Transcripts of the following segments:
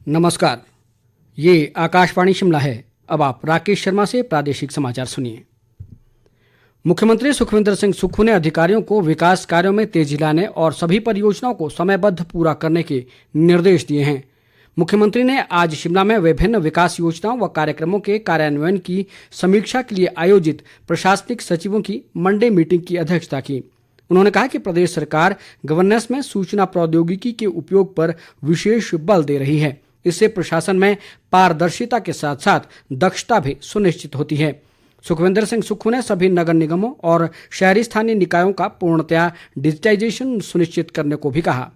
नमस्कार, ये आकाशवाणी शिमला है। अब आप राकेश शर्मा से प्रादेशिक समाचार सुनिए। मुख्यमंत्री सुखविंदर सिंह सुक्खू ने अधिकारियों को विकास कार्यों में तेजी लाने और सभी परियोजनाओं को समयबद्ध पूरा करने के निर्देश दिए हैं। मुख्यमंत्री ने आज शिमला में विभिन्न विकास योजनाओं व कार्यक्रमों के कार्यान्वयन की समीक्षा के लिए आयोजित प्रशासनिक सचिवों की मंडे मीटिंग की अध्यक्षता की। उन्होंने कहा कि प्रदेश सरकार गवर्नेंस में सूचना प्रौद्योगिकी के उपयोग पर विशेष बल दे रही है। इससे प्रशासन में पारदर्शिता के साथ साथ दक्षता भी सुनिश्चित होती है। सुखविंदर सिंह सुक्खू ने सभी नगर निगमों और शहरी स्थानीय निकायों का पूर्णतया डिजिटाइजेशन सुनिश्चित करने को भी कहा।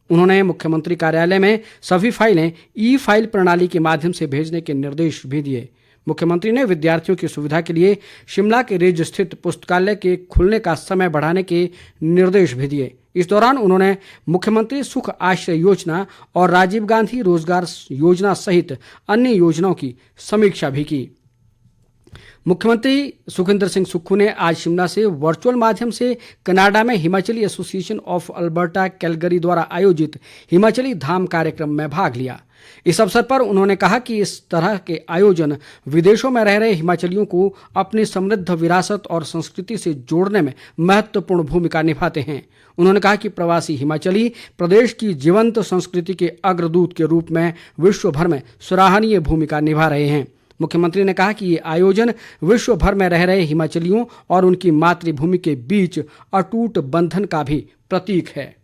उन्होंने मुख्यमंत्री कार्यालय में सभी फाइलें ई फाइल प्रणाली के माध्यम से भेजने के निर्देश भी दिए। मुख्यमंत्री ने विद्यार्थियों की सुविधा के लिए शिमला के रिज स्थित पुस्तकालय के खुलने का समय बढ़ाने के निर्देश भी दिए। इस दौरान उन्होंने मुख्यमंत्री सुख आश्रय योजना और राजीव गांधी रोजगार योजना सहित अन्य योजनाओं की समीक्षा भी की। मुख्यमंत्री सुखविंदर सिंह सुक्खू ने आज शिमला से वर्चुअल माध्यम से कनाडा में Himachali association of Alberta Calgary द्वारा आयोजित हिमाचली धाम कार्यक्रम में भाग लिया। इस अवसर पर उन्होंने कहा कि इस तरह के आयोजन विदेशों में रह रहे हिमाचलियों को अपनी समृद्ध विरासत और संस्कृति से जोड़ने में महत्वपूर्ण भूमिका निभाते हैं। उन्होंने कहा कि प्रवासी हिमाचली प्रदेश की जीवंत संस्कृति के अग्रदूत के रूप में विश्व भर में सराहनीय भूमिका निभा रहे हैं। मुख्यमंत्री ने कहा कि ये आयोजन विश्व भर में रह रहे हिमाचलियों और उनकी मातृभूमि के बीच अटूट बंधन का भी प्रतीक है।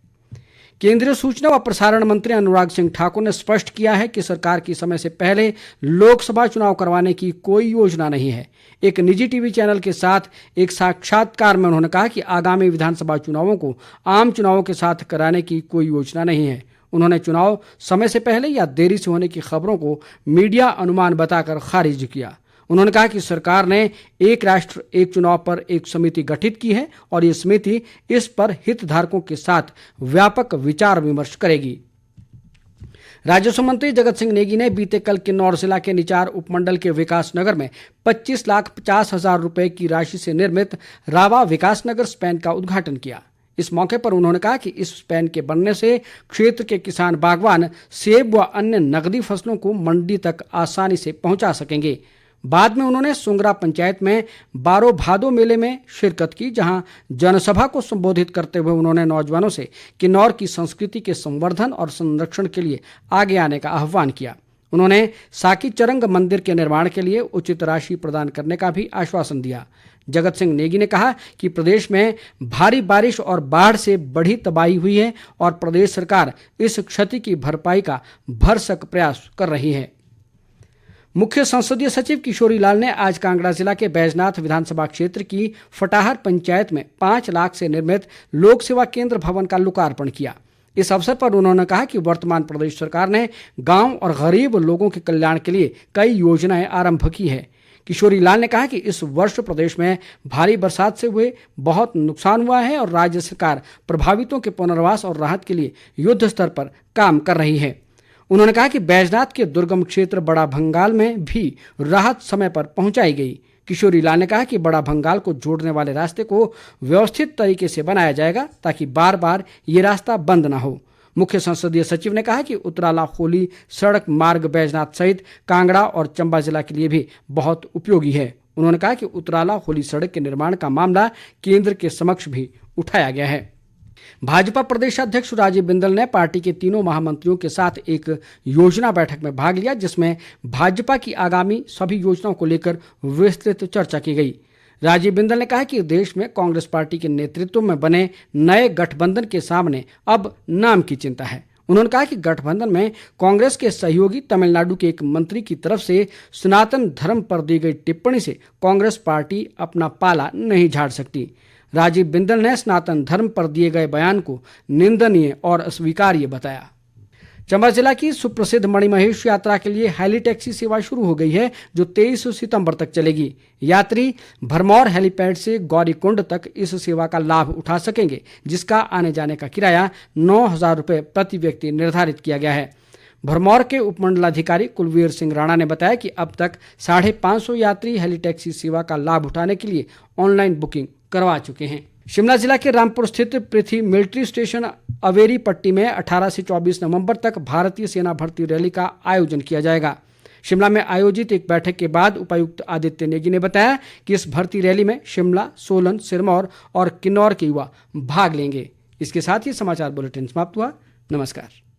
केंद्रीय सूचना व प्रसारण मंत्री अनुराग सिंह ठाकुर ने स्पष्ट किया है कि सरकार की समय से पहले लोकसभा चुनाव करवाने की कोई योजना नहीं है। एक निजी टीवी चैनल के साथ एक साक्षात्कार में उन्होंने कहा कि आगामी विधानसभा चुनावों को आम चुनावों के साथ कराने की कोई योजना नहीं है। उन्होंने चुनाव समय से पहले या देरी से होने की खबरों को मीडिया अनुमान बताकर खारिज किया। उन्होंने कहा कि सरकार ने एक राष्ट्र एक चुनाव पर एक समिति गठित की है और ये समिति इस पर हितधारकों के साथ व्यापक विचार विमर्श करेगी। राजस्व मंत्री जगत सिंह नेगी ने बीते कल किन्नौर जिला के निचार उपमंडल के विकास नगर में 25,50,000 रुपए की राशि से निर्मित रावा विकास नगर स्पैन का उद्घाटन किया। इस मौके पर उन्होंने कहा कि इस स्पैन के बनने से क्षेत्र के किसान बागवान सेब व अन्य नकदी फसलों को मंडी तक आसानी से पहुंचा सकेंगे। बाद में उन्होंने सुंगरा पंचायत में बारो भादो मेले में शिरकत की, जहां जनसभा को संबोधित करते हुए उन्होंने नौजवानों से किन्नौर की संस्कृति के संवर्धन और संरक्षण के लिए आगे आने का आह्वान किया। उन्होंने साकी चरंग मंदिर के निर्माण के लिए उचित राशि प्रदान करने का भी आश्वासन दिया। जगत सिंह नेगी ने कहा कि प्रदेश में भारी बारिश और बाढ़ से बड़ी तबाही हुई है और प्रदेश सरकार इस क्षति की भरपाई का भरसक प्रयास कर रही है। मुख्य संसदीय सचिव किशोरी लाल ने आज कांगड़ा जिला के बैजनाथ विधानसभा क्षेत्र की फटाहर पंचायत में 5 लाख से निर्मित लोक सेवा केंद्र भवन का लोकार्पण किया। इस अवसर पर उन्होंने कहा कि वर्तमान प्रदेश सरकार ने गांव और गरीब लोगों के कल्याण के लिए कई योजनाएं आरंभ की है। किशोरी लाल ने कहा कि इस वर्ष प्रदेश में भारी बरसात से हुए बहुत नुकसान हुआ है और राज्य सरकार प्रभावितों के पुनर्वास और राहत के लिए युद्ध स्तर पर काम कर रही है। उन्होंने कहा कि बैजनाथ के दुर्गम क्षेत्र बड़ा भंगाल में भी राहत समय पर पहुंचाई गई। किशोरी लाल ने कहा कि बड़ा भंगाल को जोड़ने वाले रास्ते को व्यवस्थित तरीके से बनाया जाएगा ताकि बार बार ये रास्ता बंद ना हो। मुख्य संसदीय सचिव ने कहा कि उतराला खोली सड़क मार्ग बैजनाथ सहित कांगड़ा और चंबा जिला के लिए भी बहुत उपयोगी है। उन्होंने कहा कि उतराला खोली सड़क के निर्माण का मामला केंद्र के समक्ष भी उठाया गया है। भाजपा प्रदेश अध्यक्ष राजीव बिंदल ने पार्टी के तीनों महामंत्रियों के साथ एक योजना बैठक में भाग लिया, जिसमें भाजपा की आगामी सभी योजनाओं को लेकर विस्तृत चर्चा की गई। राजीव बिंदल ने कहा कि देश में कांग्रेस पार्टी के नेतृत्व में बने नए गठबंधन के सामने अब नाम की चिंता है। उन्होंने कहा कि गठबंधन में कांग्रेस के सहयोगी तमिलनाडु के एक मंत्री की तरफ से सनातन धर्म पर दी गई टिप्पणी से कांग्रेस पार्टी अपना पाला नहीं झाड़ सकती। राजीव बिंदल ने सनातन धर्म पर दिए गए बयान को निंदनीय और अस्वीकार्य बताया। चंबा जिला की सुप्रसिद्ध मणिमहेश यात्रा के लिए हेली टैक्सी सेवा शुरू हो गई है, जो 23 सितंबर तक चलेगी। यात्री भरमौर हेलीपैड से गौरीकुंड तक इस सेवा का लाभ उठा सकेंगे, जिसका आने जाने का किराया 9,000 रुपये प्रति व्यक्ति निर्धारित किया गया है। भरमौर के उपमंडलाधिकारी कुलवीर सिंह राणा ने बताया कि अब तक 550 यात्री हेली टैक्सी सेवा का लाभ उठाने के लिए ऑनलाइन बुकिंग करवा चुके हैं। शिमला जिला के रामपुर स्थित पृथ्वी मिलिट्री स्टेशन अवेरी पट्टी में 18 से 24 नवंबर तक भारतीय सेना भर्ती रैली का आयोजन किया जाएगा। शिमला में आयोजित एक बैठक के बाद उपायुक्त आदित्य नेगी ने बताया कि इस भर्ती रैली में शिमला, सोलन, सिरमौर और किन्नौर के युवा भाग लेंगे। इसके साथ ही समाचार बुलेटिन समाप्त हुआ। नमस्कार।